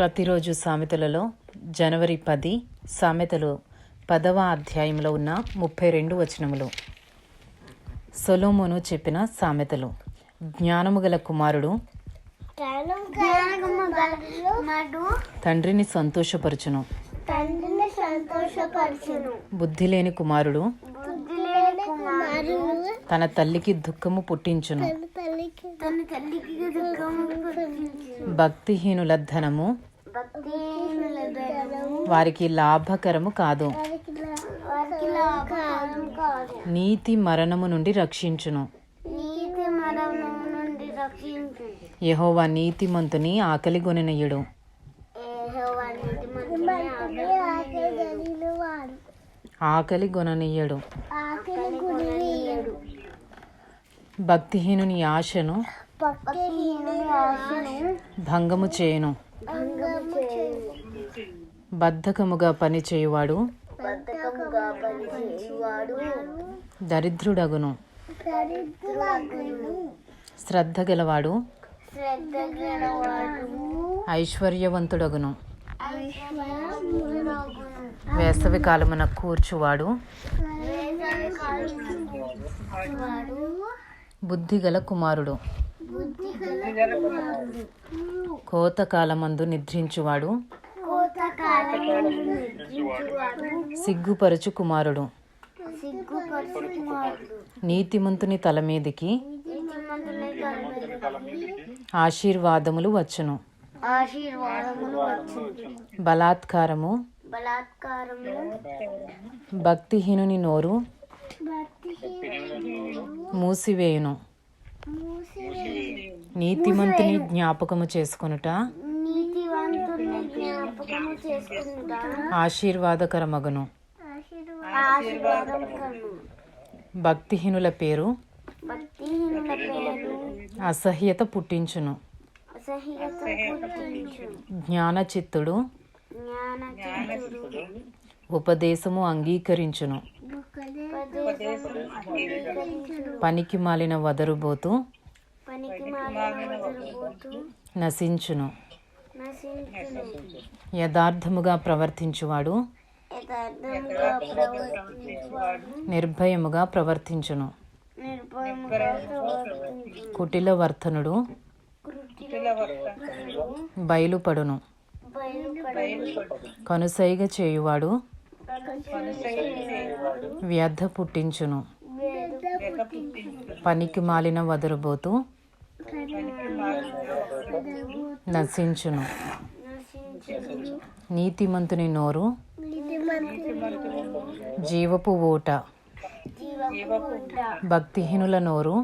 ప్రతిరోజు సామెతలలో జనవరి 10 సామెతలు 10వ అధ్యాయంలో ఉన్న 32 వచనములు. సొలొమోను చెప్పిన సామెతలు. జ్ఞానము గల కుమారుడు తండ్రిని సంతోషపరచును, బుద్ధి లేని కుమారుడు తన తల్లికి దుఃఖము పుట్టించును. భక్తిహీనుల ధనము వారికి లాభకరము కాదు. నీతి మరణము నుండి రక్షించును. యెహోవా నీతిమంతుని ఆకలిగొననీయుడు. ఆకలిగొననీయుడు. భక్తిహీనుని ఆశను భంగము చేయును. బద్ధకముగా పని చేయువాడు దరిద్రుడగును. శ్రద్ధ గలవాడు ఐశ్వర్యవంతుడగును. వేసవి కాలమున కూర్చువాడు బుద్ధిగల కుమారుడు. కోతకాలమందు నిద్రించువాడు సిగ్గుపరచు కుమారుడు. నీతిమంతుని తల మీదికి ఆశీర్వాదములు వచ్చును. బలాత్కారము భక్తిహీనుని నోరు మూసివేయును. నీతిమంతుని జ్ఞాపకము చేసుకొనుట ఆశీర్వాదకరమగును. భక్తిహీనుల పేరు అసహ్యత పుట్టించును. జ్ఞానచిత్తుడు ఉపదేశము అంగీకరించును. పనికి మాలిన వదరుబోతు నశించును. యథార్థముగా ప్రవర్తించువాడు నిర్భయముగా ప్రవర్తించును. కుటిల వర్తనుడు బయలుపడును. కనుసైగ చేయువాడు వ్యర్థ పుట్టించును. పనికి మాలిన వదరుబోతు నశించును. నీతిమంతుని నోరు జీవపు ఊట. భక్తిహీనుల నోరు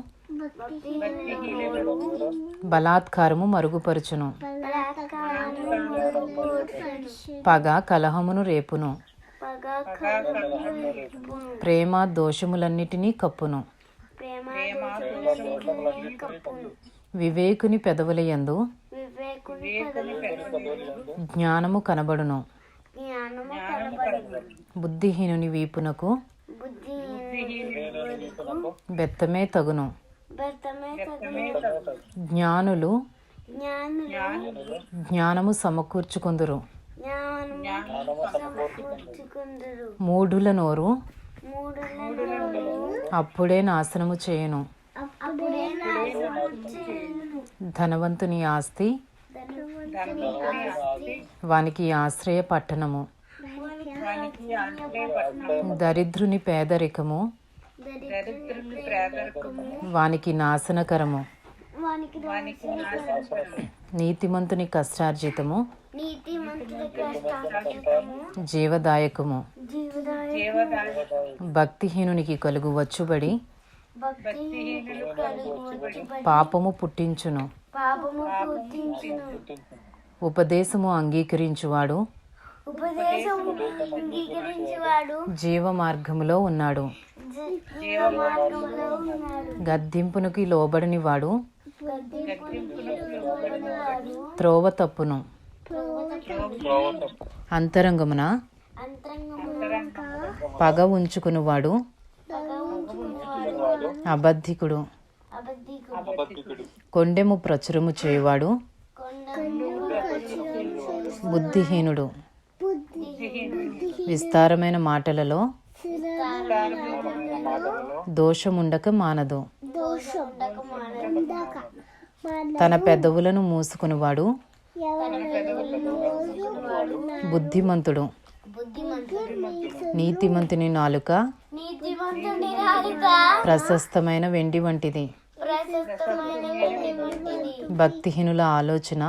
బలాత్కారము మరుగుపరుచును. పగ కలహమును రేపును. ప్రేమ దోషములన్నిటినీ కప్పును. వివేకుని పెదవులయందు జ్ఞానము కనబడును. బుద్ధిహీనుని వీపునకు బెత్తమే తగును. జ్ఞానులు జ్ఞానము సమకూర్చుకొందురు. మూఢుల నోరు అప్పుడే నాశనము చేయును. ధనవంతుని ఆస్తి వానికి ఆశ్రయ పట్టణము. దరిద్రుని పేదరికము వానికి నాశనకరము. నీతిమంతుని కష్టార్జితము జీవదాయకము. భక్తిహీనునికి కలుగు వచ్చుబడి పాపము పుట్టించును. ఉపదేశము అంగీకరించువాడు జీవ మార్గములో ఉన్నాడు. గద్దింపునకి లోబడని వాడు త్రోవ తప్పును. అంతరంగమున పగ ఉంచుకునివాడు అబద్ధికుడు. కొండెము ప్రచురము చేయువాడు బుద్ధిహీనుడు విస్తారమైన మాటలలో దోషముండక మానదు. తన పెదవులను మూసుకునివాడు బుద్ధిమంతుడు. నీతిమంతుని నాలుక ప్రశస్తమైన వెండి వంటిది. భక్తిహీనుల ఆలోచన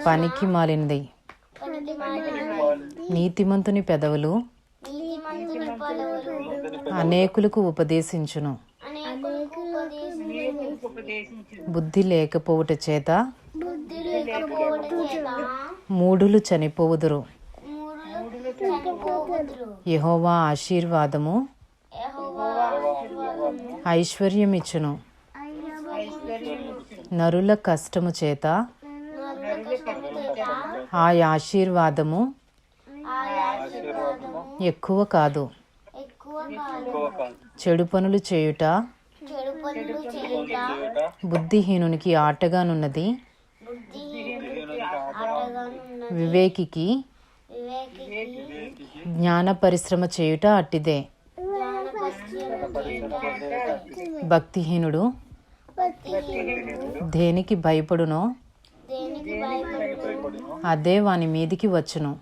పనికి మాలినది. నీతిమంతుని పెదవులు అనేకులకు ఉపదేశించును. బుద్ధి లేకపోవుట చేత మూఢులు చనిపోవుదురు. యెహోవా ఆశీర్వాదము ఐశ్వర్యమిచ్చును. నరుల కష్టము చేత ఆ ఆశీర్వాదము ఎక్కువ కాదు. చెడు పనులు చేయుట బుద్ధిహీనునికి ఆటగానున్నది. వివేకికి జ్ఞాన పరిశ్రమ చేయుట అట్టిదే. భక్తిహీనుడు దేనికి భయపడునో అదే వాని మీదికి వచ్చును.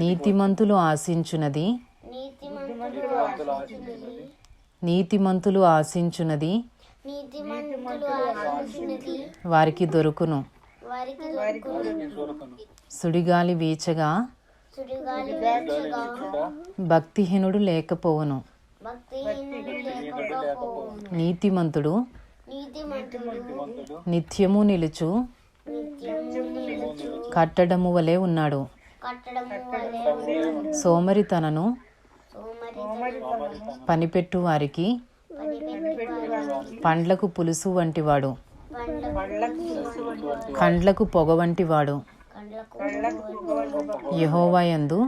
నీతిమంతులు ఆశించున్నది వారికి దొరుకును. సుడిగాలి వీచగా భక్తిహీనుడు లేకపోవును. నీతిమంతుడు నిత్యము నిలుచు కట్టడము వలె ఉన్నాడు. సోమరితనను పనిపెట్టు వారికి పండ్లకు పులుసు వంటివాడు. కండ్లకు పొగ వంటివాడు. యెహోవా యందు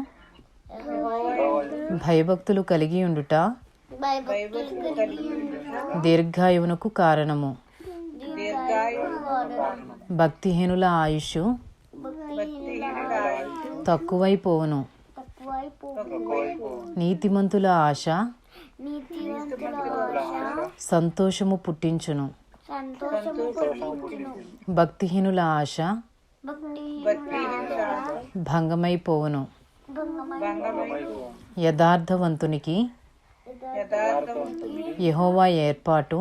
భయభక్తులు కలిగి ఉండుట దీర్ఘాయువునకు కారణము. భక్తిహీనుల ఆయుష్ తక్కువైపోవును. నీతిమంతుల ఆశ సంతోషము పుట్టించును. భక్తిహీనుల ఆశ భంగమైపోవును. యథార్థవంతునికి యెహోవా ఏర్పాటు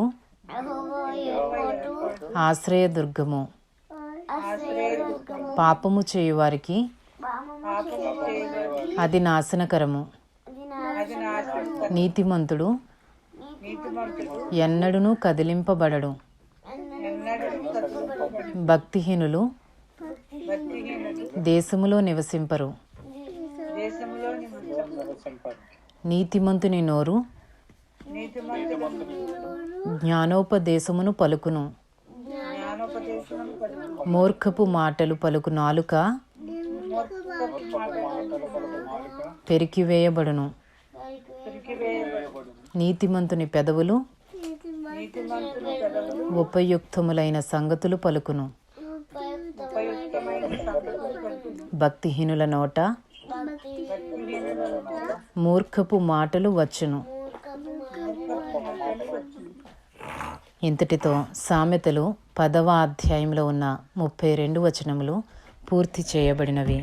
ఆశ్రయదుర్గము. పాపము చేయువారికి అది నాశనకరము. నీతిమంతుడు ఎన్నడూనూ కదిలింపబడడు. భక్తిహీనులు దేశములో నివసింపరు. నీతిమంతుని నోరు జ్ఞానోపదేశమును పలుకును. మూర్ఖపు మాటలు పలుకు నాలుక పెరికివేయబడును. నీతిమంతుని పెదవులు ఉపయుక్తములైన సంగతులు పలుకును. భక్తిహీనుల నోట మూర్ఖపు మాటలు వచ్చును. ఇంతటితో సామెతలు 10వ అధ్యాయంలో ఉన్న 32 వచనములు పూర్తి చేయబడినవి.